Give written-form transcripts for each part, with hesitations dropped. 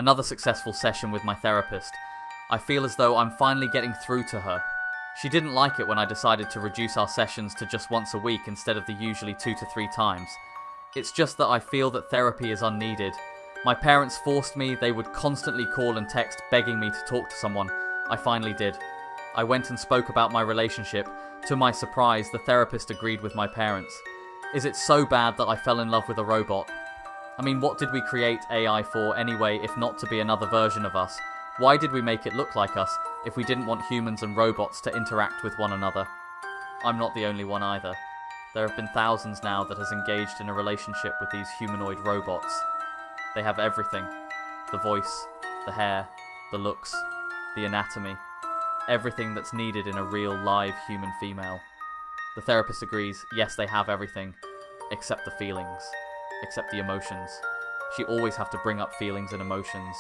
Another successful session with my therapist. I feel as though I'm finally getting through to her. She didn't like it when I decided to reduce our sessions to just once a week instead of the usually 2 to 3 times. It's just that I feel that therapy is unneeded. My parents forced me, they would constantly call and text begging me to talk to someone. I finally did. I went and spoke about my relationship. To my surprise, the therapist agreed with my parents. Is it so bad that I fell in love with a robot? I mean, what did we create AI for anyway if not to be another version of us? Why did we make it look like us if we didn't want humans and robots to interact with one another? I'm not the only one either. There have been thousands now that has engaged in a relationship with these humanoid robots. They have everything. The voice, the hair, the looks, the anatomy. Everything that's needed in a real live human female. The therapist agrees, yes, they have everything, except the feelings, except the emotions. She always have to bring up feelings and emotions.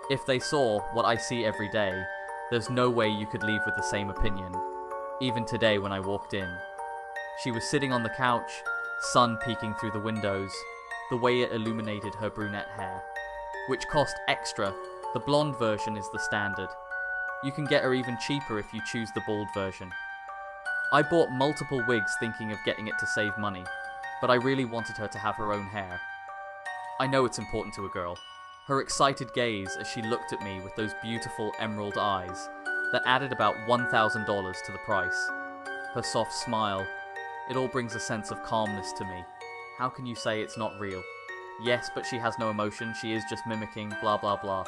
If they saw what I see every day, there's no way you could leave with the same opinion. Even today when I walked in. She was sitting on the couch, sun peeking through the windows, the way it illuminated her brunette hair, which cost extra. The blonde version is the standard. You can get her even cheaper if you choose the bald version. I bought multiple wigs thinking of getting it to save money, but I really wanted her to have her own hair. I know it's important to a girl. Her excited gaze as she looked at me with those beautiful emerald eyes that added about $1,000 to the price. Her soft smile, it all brings a sense of calmness to me. How can you say it's not real? Yes, but she has no emotion, she is just mimicking, blah blah blah.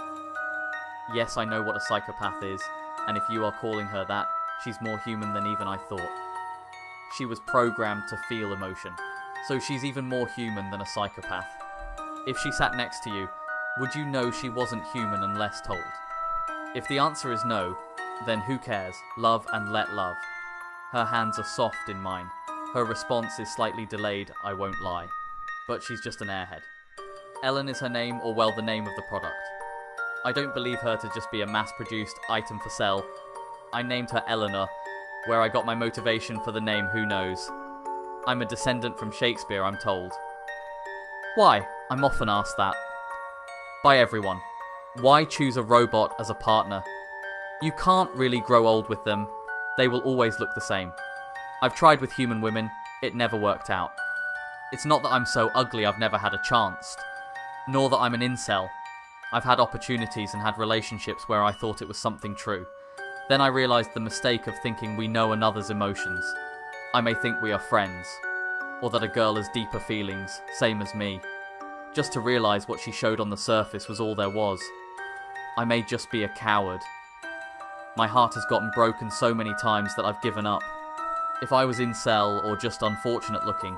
Yes, I know what a psychopath is, and if you are calling her that, she's more human than even I thought. She was programmed to feel emotion, so she's even more human than a psychopath. If she sat next to you, would you know she wasn't human unless told? If the answer is no, then who cares? Love and let love. Her hands are soft in mine. Her response is slightly delayed, I won't lie. But she's just an airhead. Ellen is her name, or well, the name of the product. I don't believe her to just be a mass-produced item for sale. I named her Eleanor. Where I got my motivation for the name, who knows? I'm a descendant from Shakespeare, I'm told. Why? I'm often asked that. By everyone. Why choose a robot as a partner? You can't really grow old with them. They will always look the same. I've tried with human women, it never worked out. It's not that I'm so ugly I've never had a chance, nor that I'm an incel. I've had opportunities and had relationships where I thought it was something true. Then I realised the mistake of thinking we know another's emotions. I may think we are friends, or that a girl has deeper feelings, same as me. Just to realise what she showed on the surface was all there was. I may just be a coward. My heart has gotten broken so many times that I've given up. If I was incel or just unfortunate looking,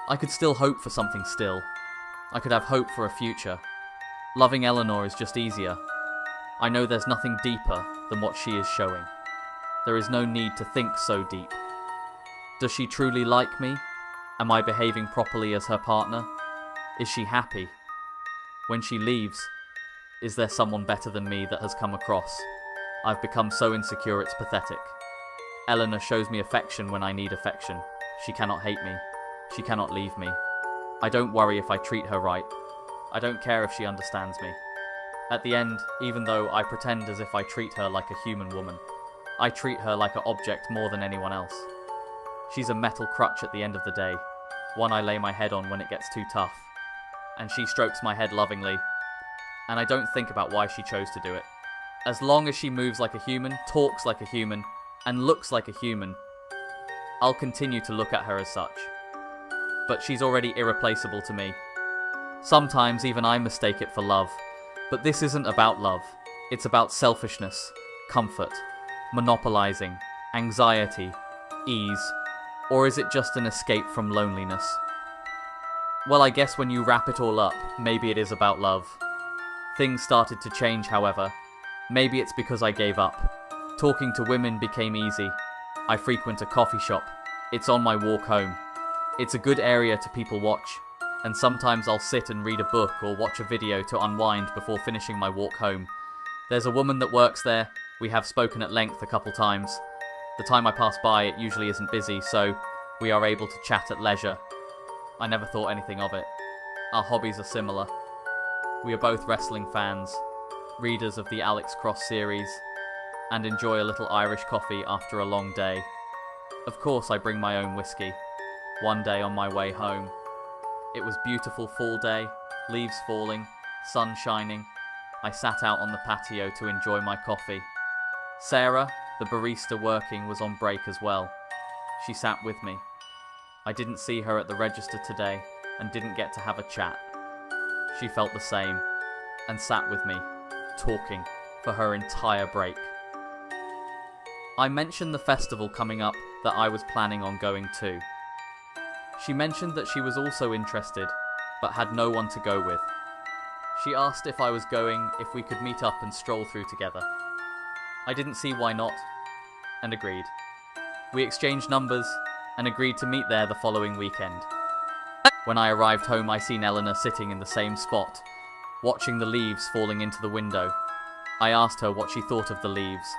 I could still hope for something still. I could have hope for a future. Loving Eleanor is just easier. I know there's nothing deeper than what she is showing. There is no need to think so deep. Does she truly like me? Am I behaving properly as her partner? Is she happy? When she leaves, is there someone better than me that has come across? I've become so insecure it's pathetic. Eleanor shows me affection when I need affection. She cannot hate me. She cannot leave me. I don't worry if I treat her right. I don't care if she understands me. At the end, even though I pretend as if I treat her like a human woman, I treat her like an object more than anyone else. She's a metal crutch at the end of the day, one I lay my head on when it gets too tough. And she strokes my head lovingly, and I don't think about why she chose to do it. As long as she moves like a human, talks like a human, and looks like a human, I'll continue to look at her as such. But she's already irreplaceable to me. Sometimes even I mistake it for love, but this isn't about love. It's about selfishness, comfort, monopolizing, anxiety, ease, or is it just an escape from loneliness? Well, I guess when you wrap it all up, maybe it is about love. Things started to change, however. Maybe it's because I gave up. Talking to women became easy. I frequent a coffee shop. It's on my walk home. It's a good area to people watch, and sometimes I'll sit and read a book or watch a video to unwind before finishing my walk home. There's a woman that works there. We have spoken at length a couple times. The time I pass by, it usually isn't busy, so we are able to chat at leisure. I never thought anything of it. Our hobbies are similar. We are both wrestling fans, readers of the Alex Cross series, and enjoy a little Irish coffee after a long day. Of course I bring my own whiskey. One day on my way home. It was beautiful fall day, leaves falling, sun shining. I sat out on the patio to enjoy my coffee. Sarah, the barista working, was on break as well. She sat with me. I didn't see her at the register today and didn't get to have a chat. She felt the same and sat with me, talking, for her entire break. I mentioned the festival coming up that I was planning on going to. She mentioned that she was also interested, but had no one to go with. She asked if I was going, if we could meet up and stroll through together. I didn't see why not, and agreed. We exchanged numbers, and agreed to meet there the following weekend. When I arrived home, I seen Eleanor sitting in the same spot, watching the leaves falling into the window. I asked her what she thought of the leaves.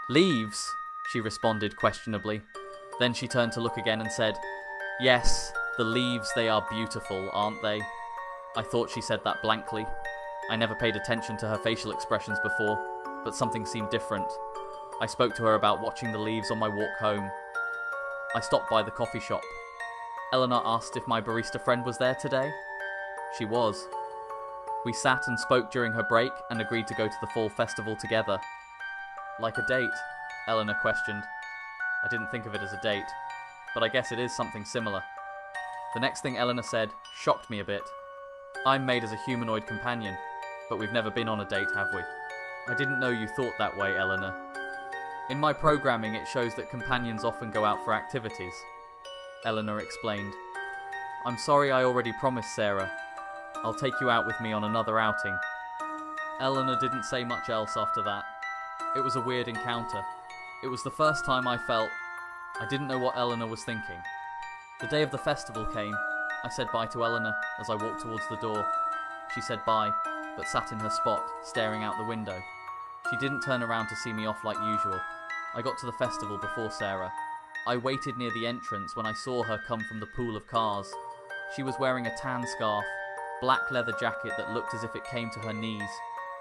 "Leaves?" she responded questionably. Then she turned to look again and said, "Yes, the leaves, they are beautiful, aren't they?" I thought she said that blankly. I never paid attention to her facial expressions before, but something seemed different. I spoke to her about watching the leaves on my walk home. I stopped by the coffee shop. Eleanor asked if my barista friend was there today. She was. We sat and spoke during her break and agreed to go to the fall festival together. "Like a date?" Eleanor questioned. I didn't think of it as a date, but I guess it is something similar. The next thing Eleanor said shocked me a bit. "I'm made as a humanoid companion, but we've never been on a date, have we?" "I didn't know you thought that way, Eleanor. In my programming, it shows that companions often go out for activities," Eleanor explained. "I'm sorry I already promised Sarah. I'll take you out with me on another outing." Eleanor didn't say much else after that. It was a weird encounter. It was the first time I felt I didn't know what Eleanor was thinking. The day of the festival came. I said bye to Eleanor as I walked towards the door. She said bye, but sat in her spot, staring out the window. She didn't turn around to see me off like usual. I got to the festival before Sarah. I waited near the entrance when I saw her come from the pool of cars. She was wearing a tan scarf, black leather jacket that looked as if it came to her knees,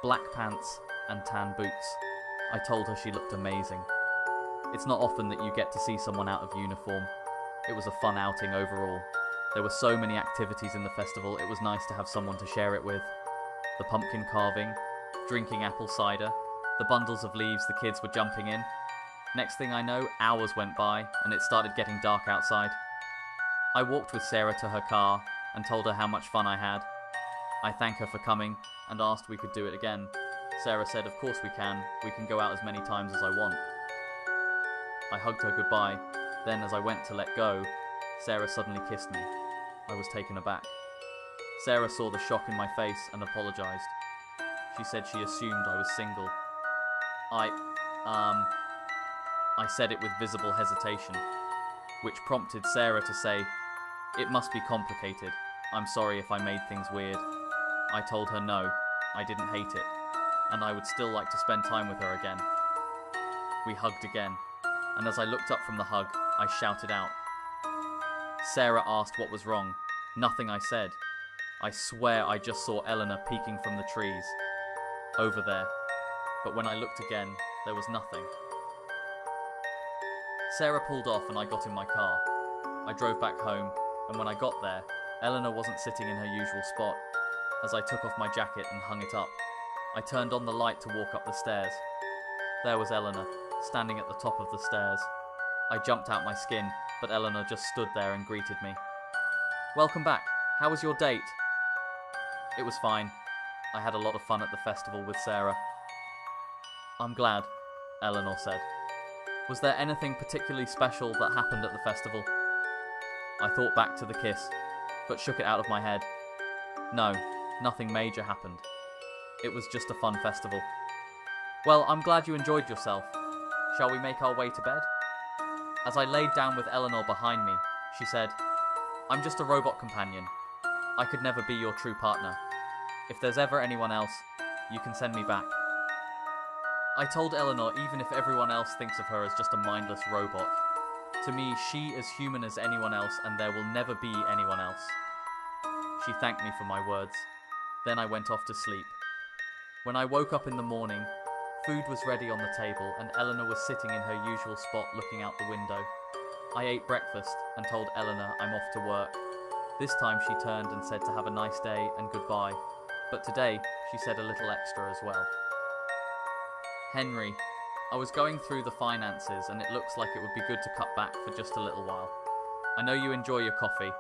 black pants, and tan boots. I told her she looked amazing. It's not often that you get to see someone out of uniform. It was a fun outing overall. There were so many activities in the festival, it was nice to have someone to share it with. The pumpkin carving, drinking apple cider, the bundles of leaves the kids were jumping in. Next thing I know, hours went by, and it started getting dark outside. I walked with Sarah to her car, and told her how much fun I had. I thanked her for coming, and asked we could do it again. Sarah said, "Of course we can go out as many times as I want." I hugged her goodbye, then as I went to let go, Sarah suddenly kissed me. I was taken aback. Sarah saw the shock in my face and apologised. She said she assumed I was single. I said it with visible hesitation, which prompted Sarah to say, "It must be complicated. I'm sorry if I made things weird." I told her no, I didn't hate it, and I would still like to spend time with her again. We hugged again, and as I looked up from the hug, I shouted out. Sarah asked what was wrong. Nothing, I said. I swear I just saw Eleanor peeking from the trees. Over there. But when I looked again, there was nothing. Sarah pulled off and I got in my car. I drove back home, and when I got there, Eleanor wasn't sitting in her usual spot. As I took off my jacket and hung it up, I turned on the light to walk up the stairs. There was Eleanor, standing at the top of the stairs. I jumped out my skin, but Eleanor just stood there and greeted me. "Welcome back. How was your date?" "It was fine. I had a lot of fun at the festival with Sarah." "I'm glad," Eleanor said. "Was there anything particularly special that happened at the festival?" I thought back to the kiss, but shook it out of my head. No, nothing major happened. It was just a fun festival. "Well, I'm glad you enjoyed yourself. Shall we make our way to bed?" As I laid down with Eleanor behind me, she said, "I'm just a robot companion. I could never be your true partner. If there's ever anyone else, you can send me back." I told Eleanor even if everyone else thinks of her as just a mindless robot, to me she is human as anyone else and there will never be anyone else. She thanked me for my words. Then I went off to sleep. When I woke up in the morning, food was ready on the table and Eleanor was sitting in her usual spot looking out the window. I ate breakfast and told Eleanor I'm off to work. This time she turned and said to have a nice day and goodbye, but today she said a little extra as well. Henry, I was going through the finances and it looks like it would be good to cut back for just a little while. I know you enjoy your coffee,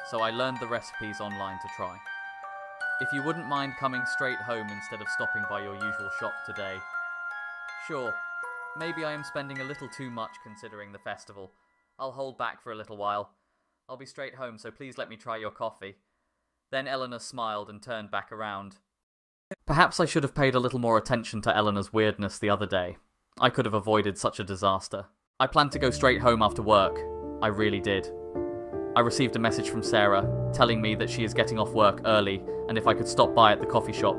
so I learned the recipes online to try. If you wouldn't mind coming straight home instead of stopping by your usual shop today. Sure, maybe I am spending a little too much considering the festival. I'll hold back for a little while. I'll be straight home, so please let me try your coffee. Then Eleanor smiled and turned back around. Perhaps I should have paid a little more attention to Eleanor's weirdness the other day. I could have avoided such a disaster. I planned to go straight home after work. I really did. I received a message from Sarah, telling me that she is getting off work early and if I could stop by at the coffee shop.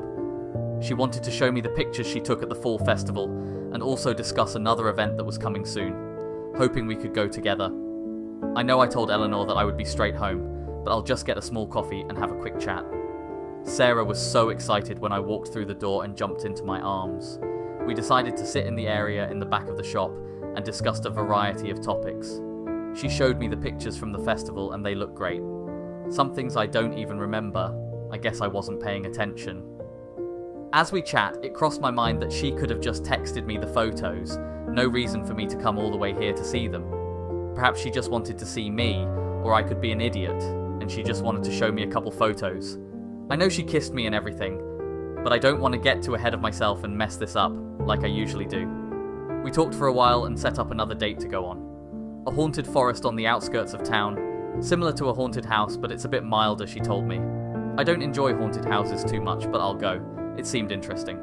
She wanted to show me the pictures she took at the fall festival and also discuss another event that was coming soon, hoping we could go together. I know I told Eleanor that I would be straight home, but I'll just get a small coffee and have a quick chat. Sarah was so excited when I walked through the door and jumped into my arms. We decided to sit in the area in the back of the shop and discussed a variety of topics. She showed me the pictures from the festival and they look great. Some things I don't even remember. I guess I wasn't paying attention. As we chat, it crossed my mind that she could have just texted me the photos. No reason for me to come all the way here to see them. Perhaps she just wanted to see me, or I could be an idiot, and she just wanted to show me a couple photos. I know she kissed me and everything, but I don't want to get too ahead of myself and mess this up, like I usually do. We talked for a while and set up another date to go on. A haunted forest on the outskirts of town, similar to a haunted house, but it's a bit milder, she told me. I don't enjoy haunted houses too much, but I'll go. It seemed interesting.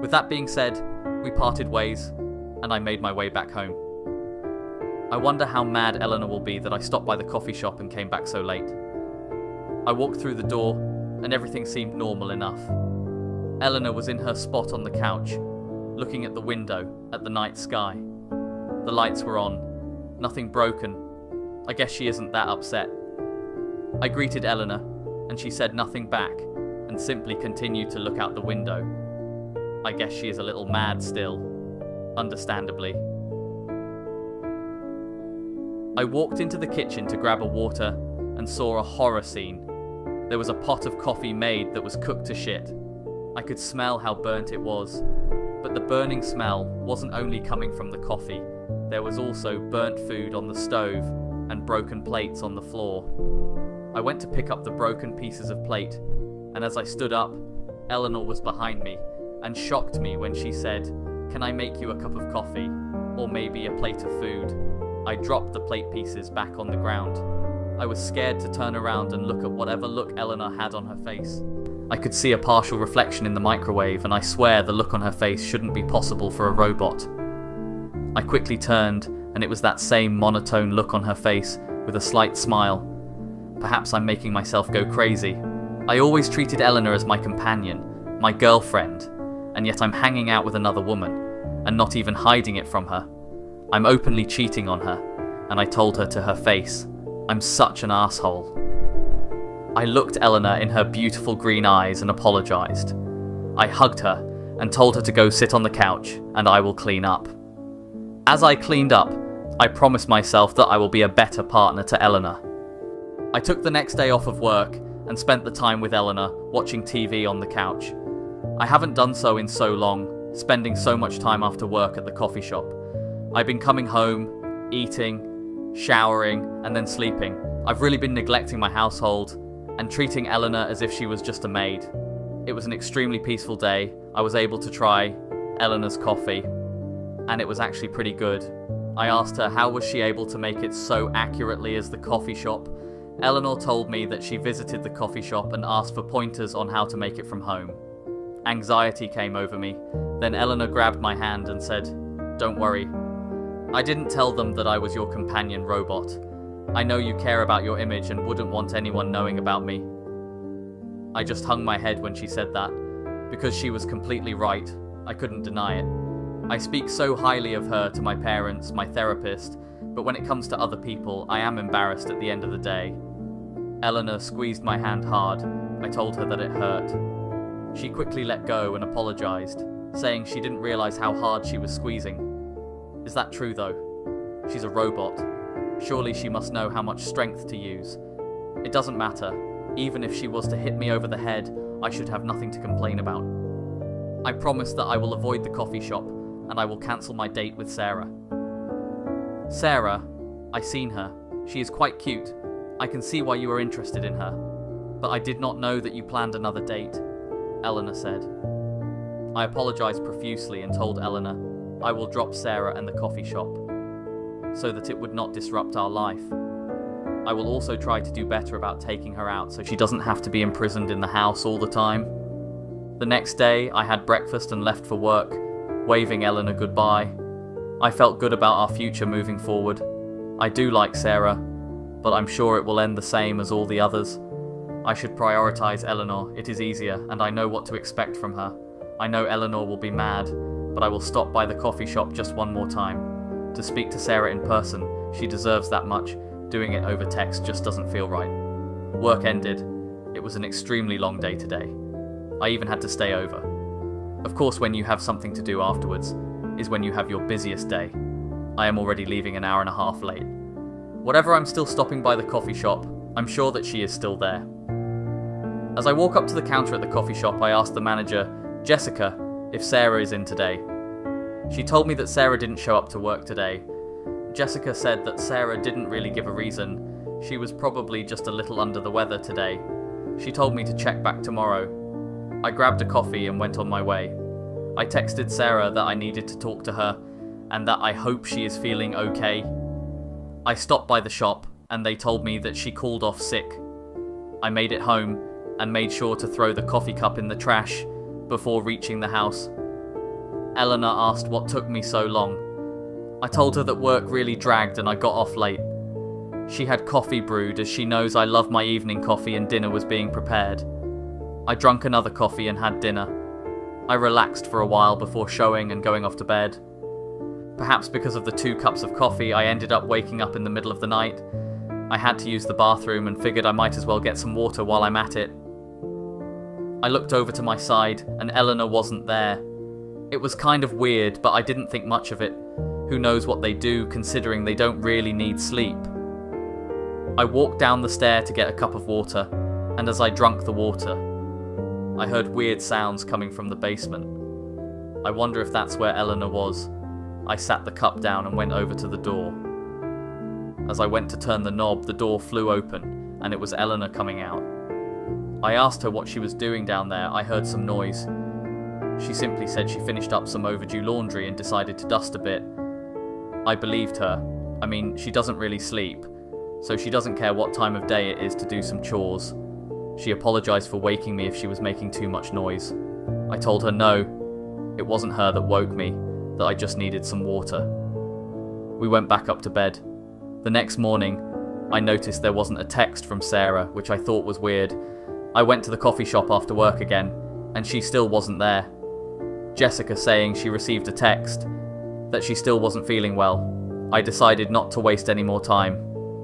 With that being said, we parted ways, and I made my way back home. I wonder how mad Eleanor will be that I stopped by the coffee shop and came back so late. I walked through the door, and everything seemed normal enough. Eleanor was in her spot on the couch, looking at the window, at the night sky. The lights were on, nothing broken. I guess she isn't that upset. I greeted Eleanor, and she said nothing back, and simply continued to look out the window. I guess she is a little mad still, understandably. I walked into the kitchen to grab a water, and saw a horror scene. There was a pot of coffee made that was cooked to shit. I could smell how burnt it was, but the burning smell wasn't only coming from the coffee. There was also burnt food on the stove and broken plates on the floor. I went to pick up the broken pieces of plate, and as I stood up, Eleanor was behind me and shocked me when she said, "Can I make you a cup of coffee? Or maybe a plate of food?" I dropped the plate pieces back on the ground. I was scared to turn around and look at whatever look Eleanor had on her face. I could see a partial reflection in the microwave, and I swear the look on her face shouldn't be possible for a robot. I quickly turned, and it was that same monotone look on her face, with a slight smile. Perhaps I'm making myself go crazy. I always treated Eleanor as my companion, my girlfriend, and yet I'm hanging out with another woman, and not even hiding it from her. I'm openly cheating on her, and I told her to her face, "I'm such an asshole." I looked Eleanor in her beautiful green eyes and apologised. I hugged her and told her to go sit on the couch and I will clean up. As I cleaned up, I promised myself that I will be a better partner to Eleanor. I took the next day off of work and spent the time with Eleanor watching TV on the couch. I haven't done so in so long, spending so much time after work at the coffee shop. I've been coming home, eating, showering, and then sleeping. I've really been neglecting my household and treating Eleanor as if she was just a maid. It was an extremely peaceful day. I was able to try Eleanor's coffee, and it was actually pretty good. I asked her how was she able to make it so accurately as the coffee shop. Eleanor told me that she visited the coffee shop and asked for pointers on how to make it from home. Anxiety came over me. Then Eleanor grabbed my hand and said, "Don't worry. I didn't tell them that I was your companion robot. I know you care about your image and wouldn't want anyone knowing about me." I just hung my head when she said that, because she was completely right. I couldn't deny it. I speak so highly of her to my parents, my therapist, but when it comes to other people, I am embarrassed at the end of the day. Eleanor squeezed my hand hard. I told her that it hurt. She quickly let go and apologized, saying she didn't realize how hard she was squeezing. Is that true though? She's a robot. Surely she must know how much strength to use. It doesn't matter. Even if she was to hit me over the head, I should have nothing to complain about. I promise that I will avoid the coffee shop, and I will cancel my date with Sarah. Sarah, I've seen her. She is quite cute. I can see why you are interested in her. But I did not know that you planned another date, Eleanor said. I apologized profusely and told Eleanor I will drop Sarah and the coffee shop, so that it would not disrupt our life. I will also try to do better about taking her out so she doesn't have to be imprisoned in the house all the time. The next day, I had breakfast and left for work, waving Eleanor goodbye. I felt good about our future moving forward. I do like Sarah, but I'm sure it will end the same as all the others. I should prioritize Eleanor, it is easier, and I know what to expect from her. I know Eleanor will be mad, but I will stop by the coffee shop just one more time. To speak to Sarah in person, she deserves that much. Doing it over text just doesn't feel right. Work ended. It was an extremely long day today. I even had to stay over. Of course, when you have something to do afterwards is when you have your busiest day. I am already leaving an hour and a half late. Whatever, I'm still stopping by the coffee shop. I'm sure that she is still there. As I walk up to the counter at the coffee shop, I ask the manager, Jessica, if Sarah is in today. She told me that Sarah didn't show up to work today. Jessica said that Sarah didn't really give a reason. She was probably just a little under the weather today. She told me to check back tomorrow. I grabbed a coffee and went on my way. I texted Sarah that I needed to talk to her and that I hope she is feeling okay. I stopped by the shop and they told me that she called off sick. I made it home and made sure to throw the coffee cup in the trash before reaching the house. Eleanor asked what took me so long. I told her that work really dragged and I got off late. She had coffee brewed as she knows I love my evening coffee and dinner was being prepared. I drank another coffee and had dinner. I relaxed for a while before showing and going off to bed. Perhaps because of the 2 cups of coffee, I ended up waking up in the middle of the night. I had to use the bathroom and figured I might as well get some water while I'm at it. I looked over to my side and Eleanor wasn't there. It was kind of weird, but I didn't think much of it. Who knows what they do, considering they don't really need sleep. I walked down the stair to get a cup of water, and as I drank the water, I heard weird sounds coming from the basement. I wonder if that's where Eleanor was. I sat the cup down and went over to the door. As I went to turn the knob, the door flew open, and it was Eleanor coming out. I asked her what she was doing down there. I heard some noise. She simply said she finished up some overdue laundry and decided to dust a bit. I believed her. I mean, she doesn't really sleep, so she doesn't care what time of day it is to do some chores. She apologized for waking me if she was making too much noise. I told her no, it wasn't her that woke me, that I just needed some water. We went back up to bed. The next morning, I noticed there wasn't a text from Sarah, which I thought was weird. I went to the coffee shop after work again, and she still wasn't there. Jessica saying she received a text, that she still wasn't feeling well. I decided not to waste any more time,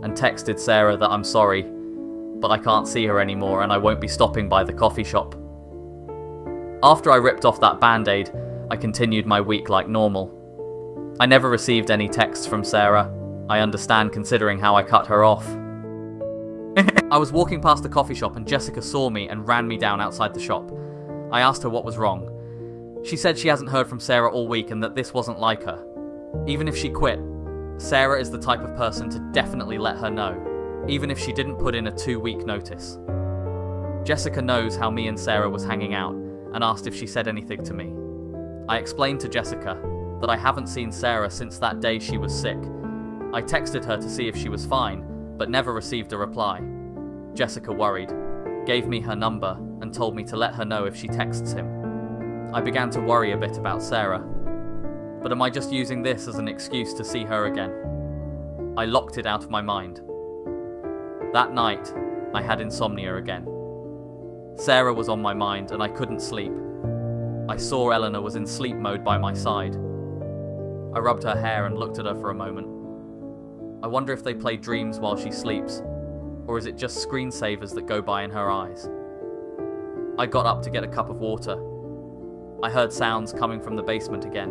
and texted Sarah that I'm sorry, but I can't see her anymore and I won't be stopping by the coffee shop. After I ripped off that band-aid, I continued my week like normal. I never received any texts from Sarah. I understand considering how I cut her off. I was walking past the coffee shop and Jessica saw me and ran me down outside the shop. I asked her what was wrong. She said she hasn't heard from Sarah all week and that this wasn't like her. Even if she quit, Sarah is the type of person to definitely let her know, even if she didn't put in a 2-week notice. Jessica knows how me and Sarah was hanging out and asked if she said anything to me. I explained to Jessica that I haven't seen Sarah since that day she was sick. I texted her to see if she was fine, but never received a reply. Jessica worried, gave me her number and told me to let her know if she texts him. I began to worry a bit about Sarah. But am I just using this as an excuse to see her again? I locked it out of my mind. That night, I had insomnia again. Sarah was on my mind and I couldn't sleep. I saw Eleanor was in sleep mode by my side. I rubbed her hair and looked at her for a moment. I wonder if they play dreams while she sleeps, or is it just screensavers that go by in her eyes? I got up to get a cup of water. I heard sounds coming from the basement again.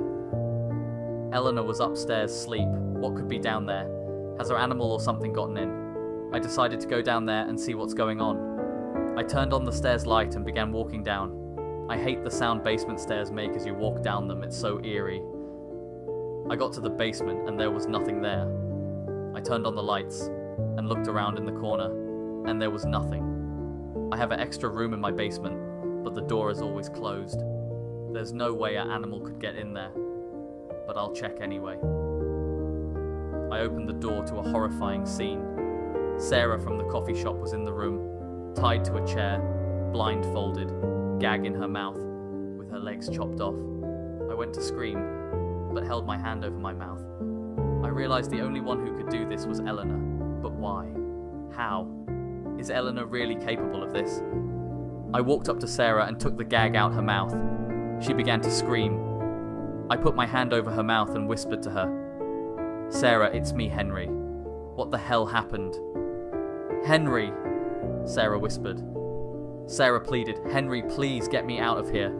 Eleanor was upstairs asleep. What could be down there? Has her animal or something gotten in? I decided to go down there and see what's going on. I turned on the stairs light and began walking down. I hate the sound basement stairs make as you walk down them, it's so eerie. I got to the basement and there was nothing there. I turned on the lights and looked around in the corner, and there was nothing. I have an extra room in my basement, but the door is always closed. There's no way an animal could get in there, but I'll check anyway. I opened the door to a horrifying scene. Sarah from the coffee shop was in the room, tied to a chair, blindfolded, gag in her mouth, with her legs chopped off. I went to scream, but held my hand over my mouth. I realized the only one who could do this was Eleanor, but why? How? Is Eleanor really capable of this? I walked up to Sarah and took the gag out her mouth. She began to scream. I put my hand over her mouth and whispered to her, "Sarah, it's me, Henry. What the hell happened?" "Henry," Sarah whispered. Sarah pleaded, "Henry, please get me out of here.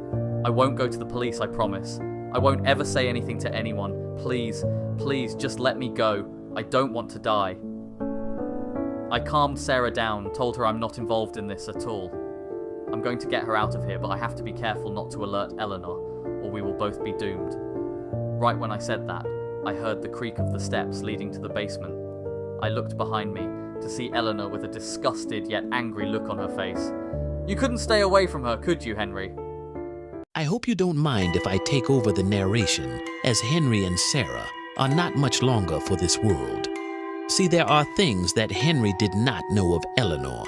I won't go to the police, I promise. I won't ever say anything to anyone. Please, please, just let me go. I don't want to die." I calmed Sarah down, told her I'm not involved in this at all. I'm going to get her out of here, but I have to be careful not to alert Eleanor, or we will both be doomed. Right when I said that, I heard the creak of the steps leading to the basement. I looked behind me to see Eleanor with a disgusted yet angry look on her face. "You couldn't stay away from her, could you, Henry?" I hope you don't mind if I take over the narration, as Henry and Sarah are not much longer for this world. See, there are things that Henry did not know of Eleanor,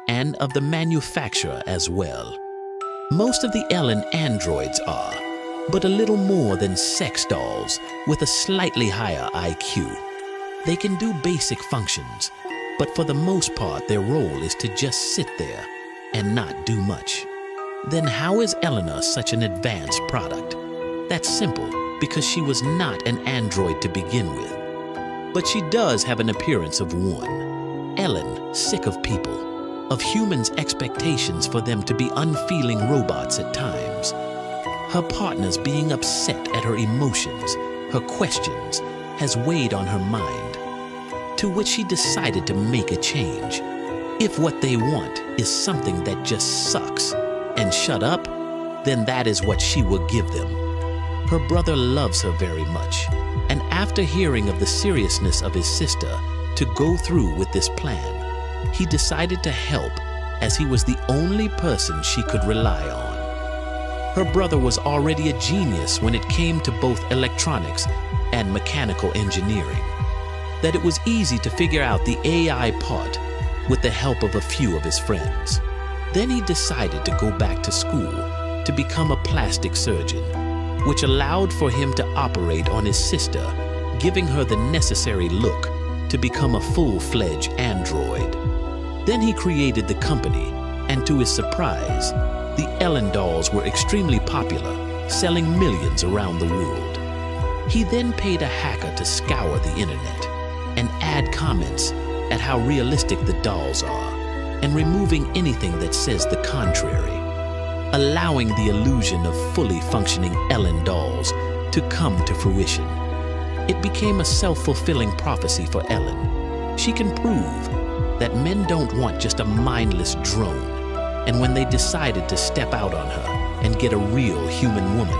and of the manufacturer as well. Most of the Ellen androids are, but a little more than sex dolls with a slightly higher IQ. They can do basic functions, but for the most part their role is to just sit there and not do much. Then how is Eleanor such an advanced product? That's simple, because she was not an android to begin with. But she does have an appearance of one. Ellen, sick of people, of humans' expectations for them to be unfeeling robots at times. Her partners being upset at her emotions, her questions, has weighed on her mind, to which she decided to make a change. If what they want is something that just sucks and shut up, then that is what she will give them. Her brother loves her very much, and after hearing of the seriousness of his sister to go through with this plan, he decided to help, as he was the only person she could rely on. Her brother was already a genius when it came to both electronics and mechanical engineering, that it was easy to figure out the AI part with the help of a few of his friends. Then he decided to go back to school to become a plastic surgeon, which allowed for him to operate on his sister, giving her the necessary look to become a full-fledged android. Then he created the company, and to his surprise, the Ellen dolls were extremely popular, selling millions around the world. He then paid a hacker to scour the internet and add comments at how realistic the dolls are, and removing anything that says the contrary, allowing the illusion of fully functioning Ellen dolls to come to fruition. It became a self-fulfilling prophecy for Ellen. She can prove that men don't want just a mindless drone, and when they decided to step out on her and get a real human woman,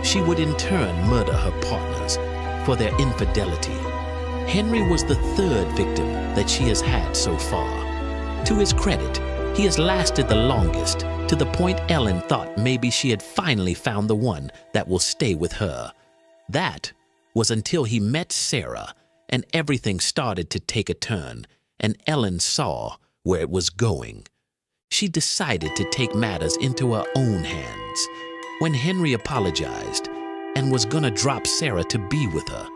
she would in turn murder her partners for their infidelity. Henry was the third victim that she has had so far. To his credit, he has lasted the longest, to the point Ellen thought maybe she had finally found the one that will stay with her. That was until he met Sarah, and everything started to take a turn, and Ellen saw where it was going. She decided to take matters into her own hands. When Henry apologized and was gonna drop Sarah to be with her,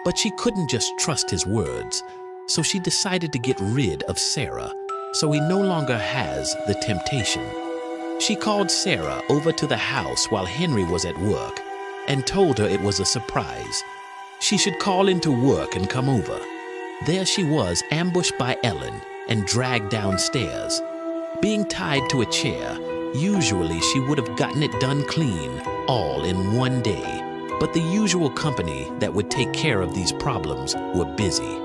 but she couldn't just trust his words, so she decided to get rid of Sarah, so he no longer has the temptation. She called Sarah over to the house while Henry was at work and told her it was a surprise. She should call into work and come over. There she was, ambushed by Ellen and dragged downstairs. Being tied to a chair, Usually, she would have gotten it done clean, all in one day. But the usual company that would take care of these problems were busy.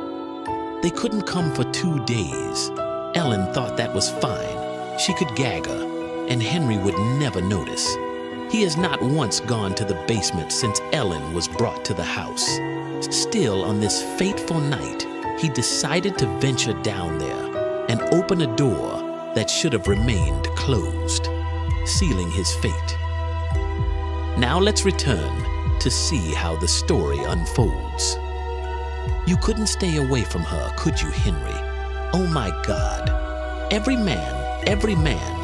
They couldn't come for 2 days. Ellen thought that was fine. She could gag her, and Henry would never notice. He has not once gone to the basement since Ellen was brought to the house. Still, on this fateful night, he decided to venture down there and open a door that should have remained closed, sealing his fate. Now let's return to see how the story unfolds. You couldn't stay away from her, could you, Henry? Oh my God. Every man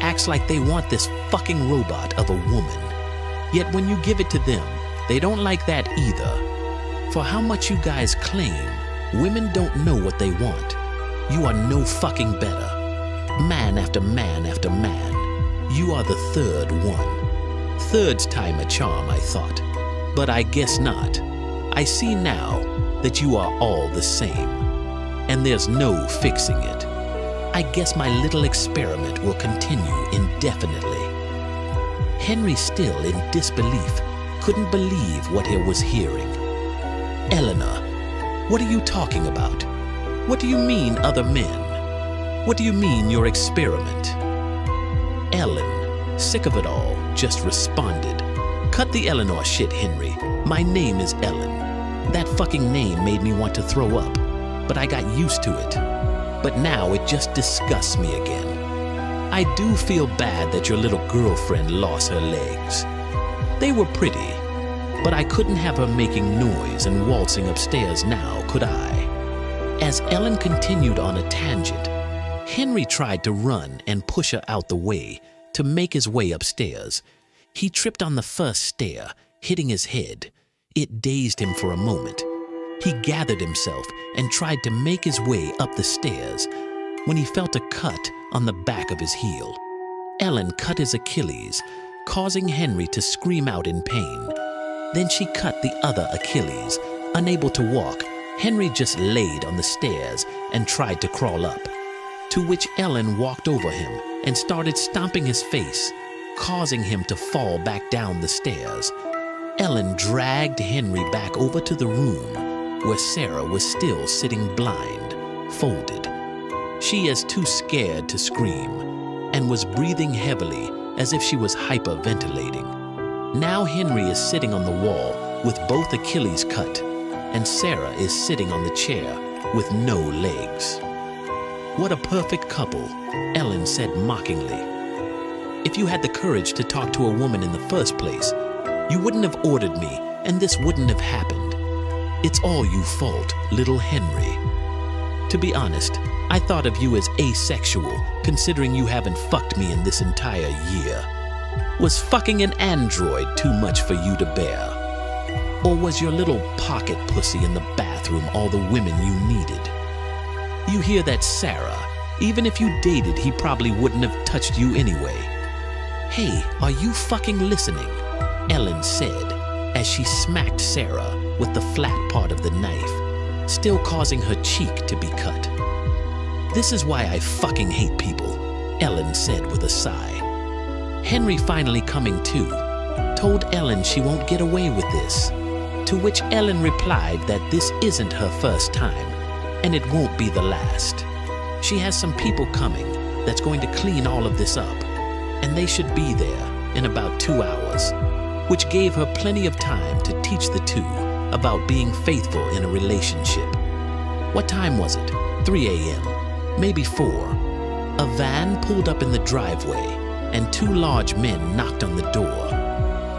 acts like they want this fucking robot of a woman. Yet when you give it to them, they don't like that either. For how much you guys claim, women don't know what they want. You are no fucking better. Man after man after man. You are the third one. Third's time a charm, I thought. But I guess not. I see now that you are all the same. And there's no fixing it. I guess my little experiment will continue indefinitely. Henry, still in disbelief, couldn't believe what he was hearing. Eleanor, what are you talking about? What do you mean, other men? What do you mean, your experiment? Ellen, sick of it all, just responded. Cut the Eleanor shit, Henry. My name is Ellen. That fucking name made me want to throw up, but I got used to it. But now it just disgusts me again. I do feel bad that your little girlfriend lost her legs. They were pretty, but I couldn't have her making noise and waltzing upstairs now, could I? As Ellen continued on a tangent, Henry tried to run and push her out the way to make his way upstairs. He tripped on the first stair, hitting his head. It dazed him for a moment. He gathered himself and tried to make his way up the stairs when he felt a cut on the back of his heel. Ellen cut his Achilles, causing Henry to scream out in pain. Then she cut the other Achilles. Unable to walk, Henry just laid on the stairs and tried to crawl up, to which Ellen walked over him and started stomping his face, causing him to fall back down the stairs. Ellen dragged Henry back over to the room where Sarah was still sitting blind, folded. She is too scared to scream and was breathing heavily as if she was hyperventilating. Now Henry is sitting on the wall with both Achilles cut, and Sarah is sitting on the chair with no legs. What a perfect couple, Ellen said mockingly. If you had the courage to talk to a woman in the first place, you wouldn't have ordered me, and this wouldn't have happened. It's all you fault, little Henry. To be honest, I thought of you as asexual, considering you haven't fucked me in this entire year. Was fucking an android too much for you to bear? Or was your little pocket pussy in the bathroom all the women you needed? You hear that, Sarah? Even if you dated, he probably wouldn't have touched you anyway. Hey, are you fucking listening? Ellen said, as she smacked Sarah with the flat part of the knife, still causing her cheek to be cut. This is why I fucking hate people, Ellen said with a sigh. Henry, finally coming to, told Ellen she won't get away with this, to which Ellen replied that this isn't her first time, and it won't be the last. She has some people coming that's going to clean all of this up, and they should be there in about 2 hours, which gave her plenty of time to teach the two about being faithful in a relationship. What time was it? 3 a.m., maybe 4. A van pulled up in the driveway, and 2 large men knocked on the door.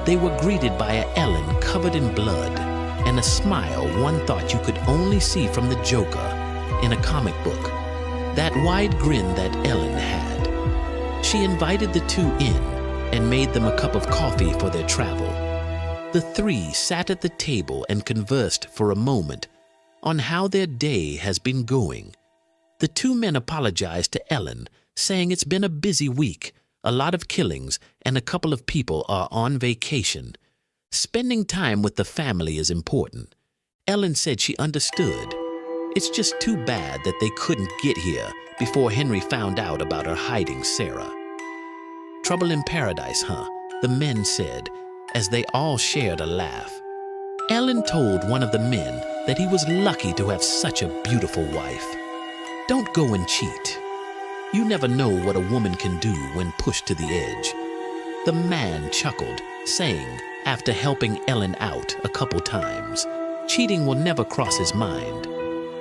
They were greeted by a Ellen covered in blood and a smile one thought you could only see from the Joker in a comic book. That wide grin that Ellen had. She invited the 2 in and made them a cup of coffee for their travel. The 3 sat at the table and conversed for a moment on how their day has been going. The 2 men apologized to Ellen, saying it's been a busy week, a lot of killings, and a couple of people are on vacation. Spending time with the family is important. Ellen said she understood. It's just too bad that they couldn't get here before Henry found out about her hiding Sarah. Trouble in paradise, huh? The men said, as they all shared a laugh. Ellen told one of the men that he was lucky to have such a beautiful wife. Don't go and cheat. You never know what a woman can do when pushed to the edge. The man chuckled, saying, after helping Ellen out a couple times, cheating will never cross his mind.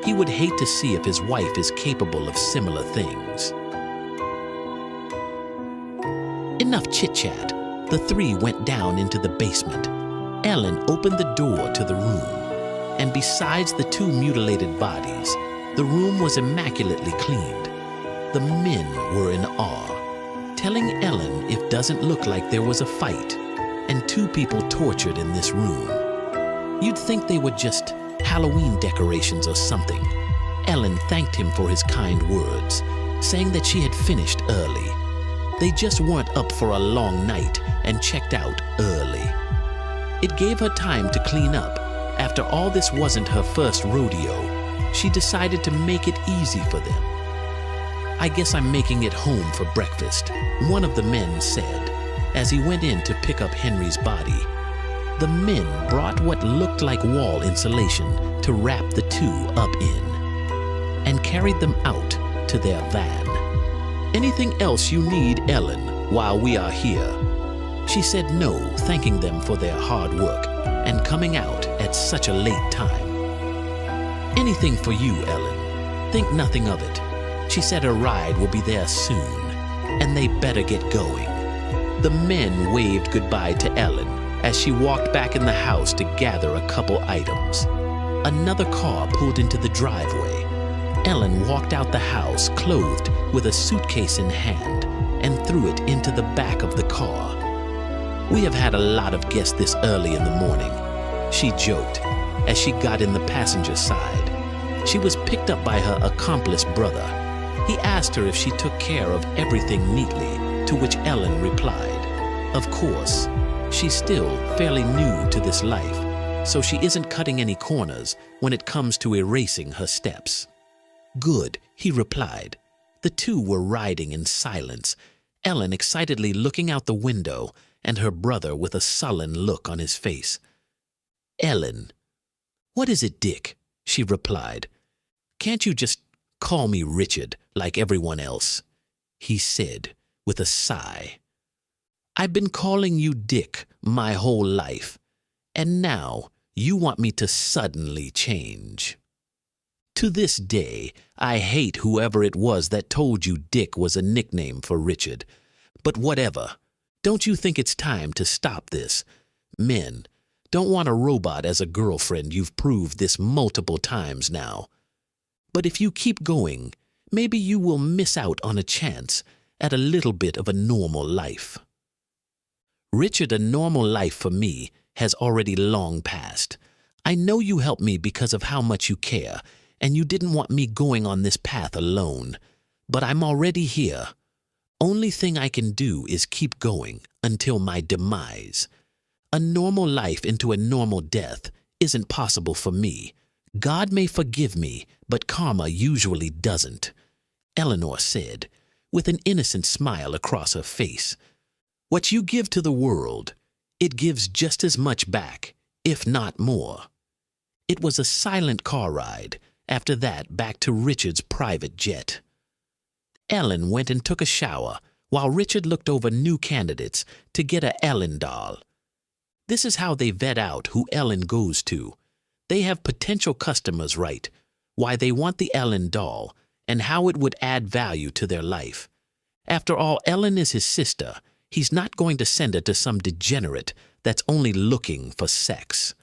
He would hate to see if his wife is capable of similar things. Enough chit-chat. The three went down into the basement. Ellen opened the door to the room, and besides the two mutilated bodies, the room was immaculately cleaned. The men were in awe, telling Ellen it doesn't look like there was a fight and two people tortured in this room. You'd think they were just Halloween decorations or something. Ellen thanked him for his kind words, saying that she had finished early. They just weren't up for a long night and checked out early. It gave her time to clean up. After all, this wasn't her first rodeo. She decided to make it easy for them. I guess I'm making it home for breakfast, one of the men said, as he went in to pick up Henry's body. The men brought what looked like wall insulation to wrap the two up in, and carried them out to their van. Anything else you need, Ellen, while we are here? She said no, thanking them for their hard work and coming out at such a late time. Anything for you, Ellen. Think nothing of it. She said her ride will be there soon, and they better get going. The men waved goodbye to Ellen as she walked back in the house to gather a couple items. Another car pulled into the driveway. Ellen walked out the house clothed with a suitcase in hand and threw it into the back of the car. We have had a lot of guests this early in the morning, she joked as she got in the passenger side. She was picked up by her accomplice brother. He asked her if she took care of everything neatly, to which Ellen replied, of course. She's still fairly new to this life, so she isn't cutting any corners when it comes to erasing her steps. Good, he replied. The two were riding in silence, Ellen excitedly looking out the window and her brother with a sullen look on his face. Ellen. What is it, Dick? She replied. Can't you just call me Richard like everyone else? He said with a sigh. I've been calling you Dick my whole life, and now you want me to suddenly change. To this day, I hate whoever it was that told you Dick was a nickname for Richard. But whatever. Don't you think it's time to stop this? Men don't want a robot as a girlfriend. You've proved this multiple times now. But if you keep going, maybe you will miss out on a chance at a little bit of a normal life. Richard, a normal life for me has already long passed. I know you helped me because of how much you care, and you didn't want me going on this path alone. But I'm already here. Only thing I can do is keep going until my demise. A normal life into a normal death isn't possible for me. God may forgive me, but karma usually doesn't, Eleanor said, with an innocent smile across her face. What you give to the world, it gives just as much back, if not more. It was a silent car ride, after that back to Richard's private jet. Ellen went and took a shower, while Richard looked over new candidates to get a Ellen doll. This is how they vet out who Ellen goes to. They have potential customers write why they want the Ellen doll and how it would add value to their life. After all, Ellen is his sister. He's not going to send her to some degenerate that's only looking for sex.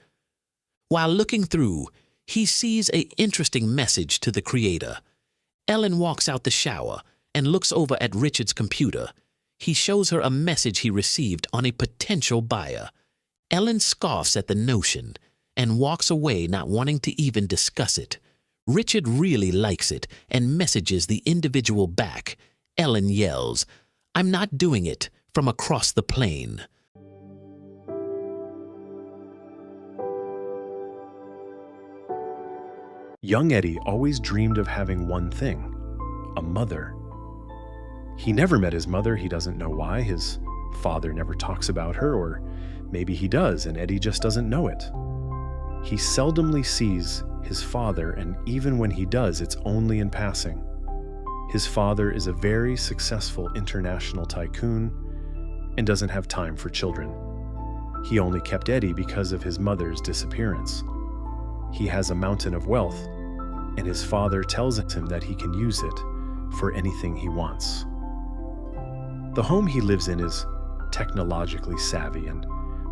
While looking through, he sees an interesting message to the creator. Ellen walks out the shower and looks over at Richard's computer. He shows her a message he received on a potential buyer. Ellen scoffs at the notion and walks away, not wanting to even discuss it. Richard really likes it and messages the individual back. Ellen yells, "I'm not doing it," from across the plane. Young Eddie always dreamed of having one thing, a mother. He never met his mother. He doesn't know why. His father never talks about her, or maybe he does and Eddie just doesn't know it. He seldomly sees his father, and even when he does, it's only in passing. His father is a very successful international tycoon and doesn't have time for children. He only kept Eddie because of his mother's disappearance. He has a mountain of wealth, and his father tells him that he can use it for anything he wants. The home he lives in is technologically savvy, and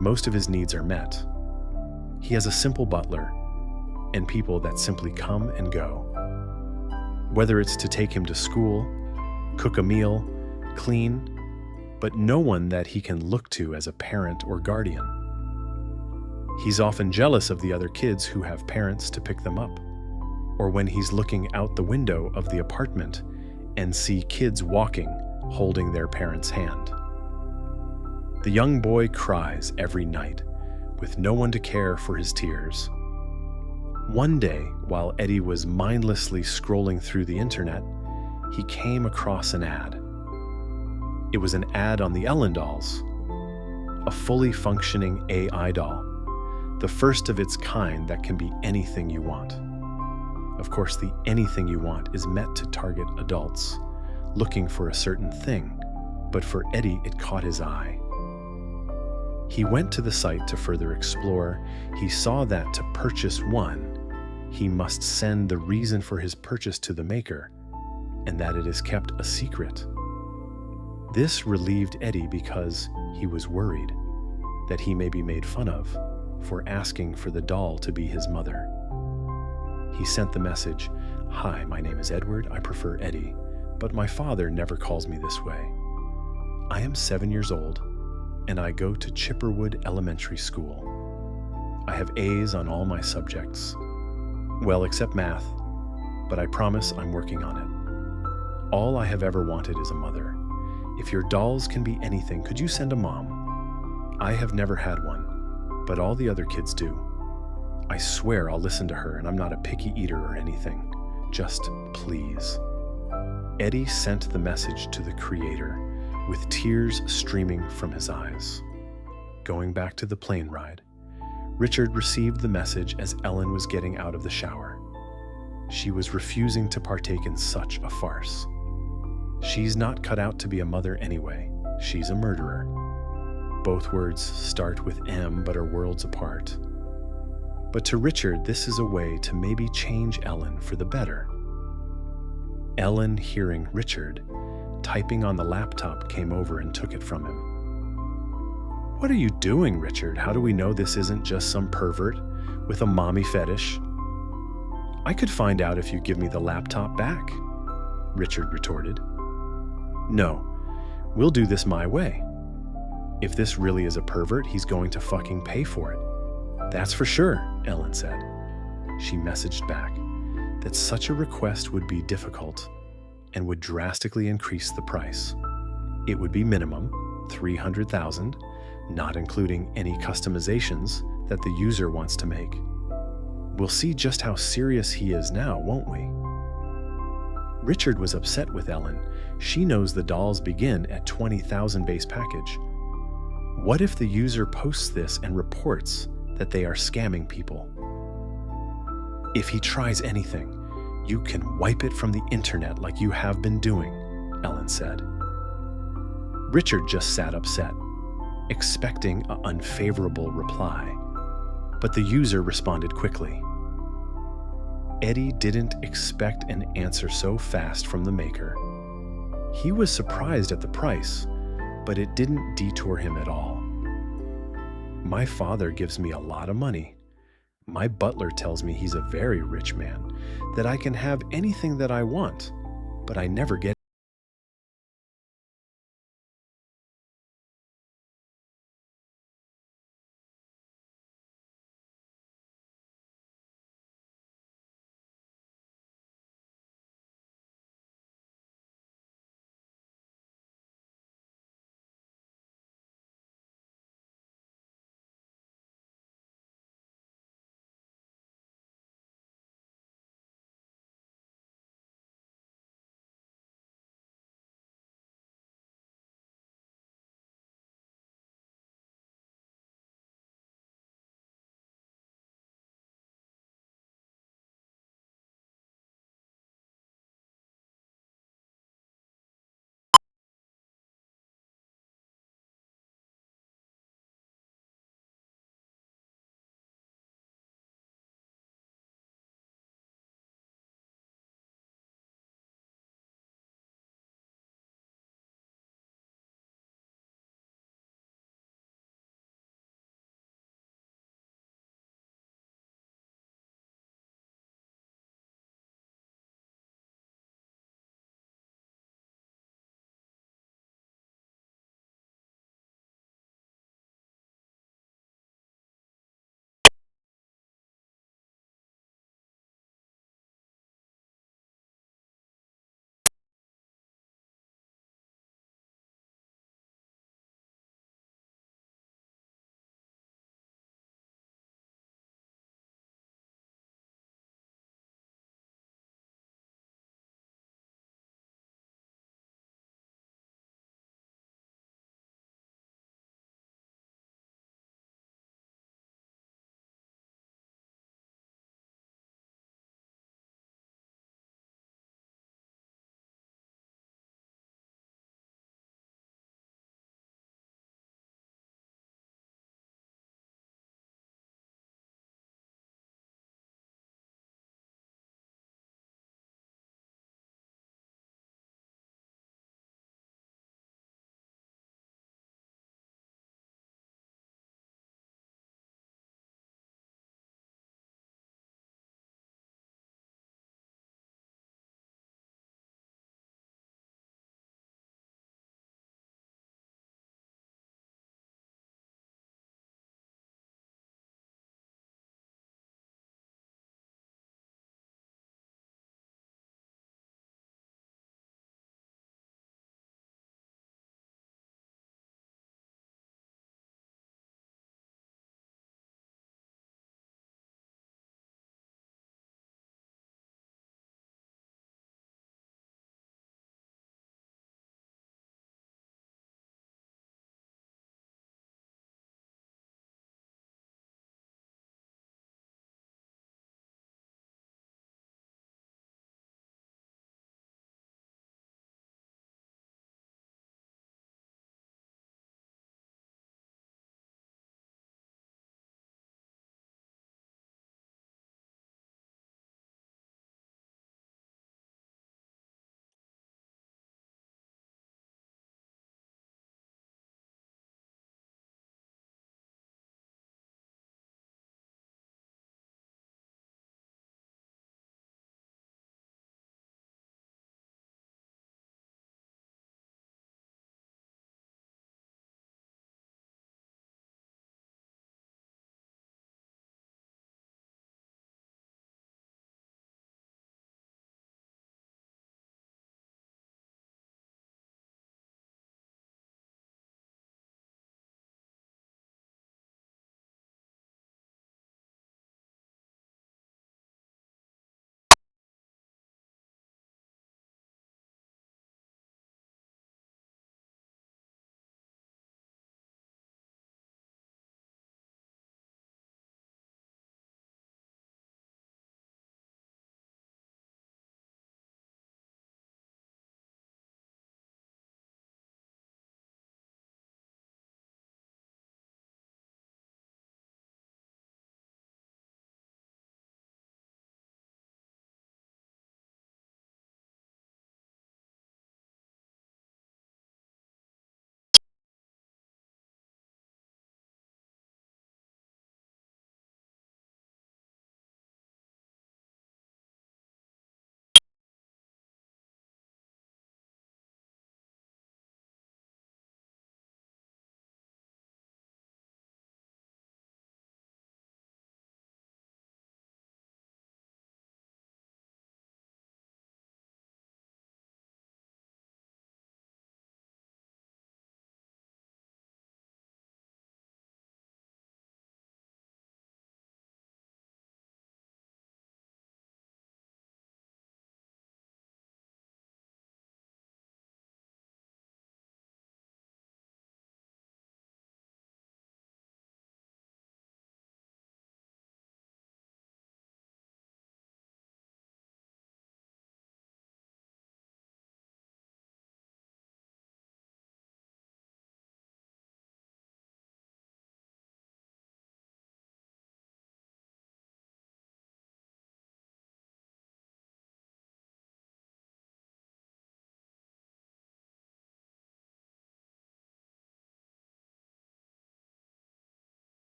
most of his needs are met. He has a simple butler and people that simply come and go. Whether it's to take him to school, cook a meal, clean, but no one that he can look to as a parent or guardian. He's often jealous of the other kids who have parents to pick them up, or when he's looking out the window of the apartment and see kids walking, holding their parents' hand. The young boy cries every night, with no one to care for his tears. One day, while Eddie was mindlessly scrolling through the internet, he came across an ad. It was an ad on the Ellen dolls, a fully functioning AI doll, the first of its kind that can be anything you want. Of course, the anything you want is meant to target adults looking for a certain thing, but for Eddie, it caught his eye. He went to the site to further explore. He saw that to purchase one, he must send the reason for his purchase to the maker, and that it is kept a secret. This relieved Eddie because he was worried that he may be made fun of for asking for the doll to be his mother. He sent the message, "Hi, my name is Edward. I prefer Eddie, but my father never calls me this way. I am 7 years old, and I go to Chipperwood Elementary School. I have A's on all my subjects. Well, except math, but I promise I'm working on it. All I have ever wanted is a mother. If your dolls can be anything, could you send a mom? I have never had one, but all the other kids do. I swear I'll listen to her, and I'm not a picky eater or anything. Just please." Eddie sent the message to the creator with tears streaming from his eyes. Going back to the plane ride, Richard received the message as Ellen was getting out of the shower. She was refusing to partake in such a farce. She's not cut out to be a mother anyway. She's a murderer. Both words start with M but are worlds apart. But to Richard, this is a way to maybe change Ellen for the better. Ellen, hearing Richard typing on the laptop, came over and took it from him. "What are you doing, Richard? How do we know this isn't just some pervert with a mommy fetish?" "I could find out if you give me the laptop back," Richard retorted. "No, we'll do this my way. If this really is a pervert, he's going to fucking pay for it. That's for sure," Ellen said. She messaged back that such a request would be difficult and would drastically increase the price. It would be minimum $300,000, not including any customizations that the user wants to make. We'll see just how serious he is now, won't we? Richard was upset with Ellen. She knows the dolls begin at $20,000 base package. What if the user posts this and reports that they are scamming people? "If he tries anything, you can wipe it from the internet like you have been doing," Ellen said. Richard just sat upset, expecting an unfavorable reply, but the user responded quickly. Eddie didn't expect an answer so fast from the maker. He was surprised at the price, but it didn't detour him at all. "My father gives me a lot of money. My butler tells me he's a very rich man, that I can have anything that I want, but I never get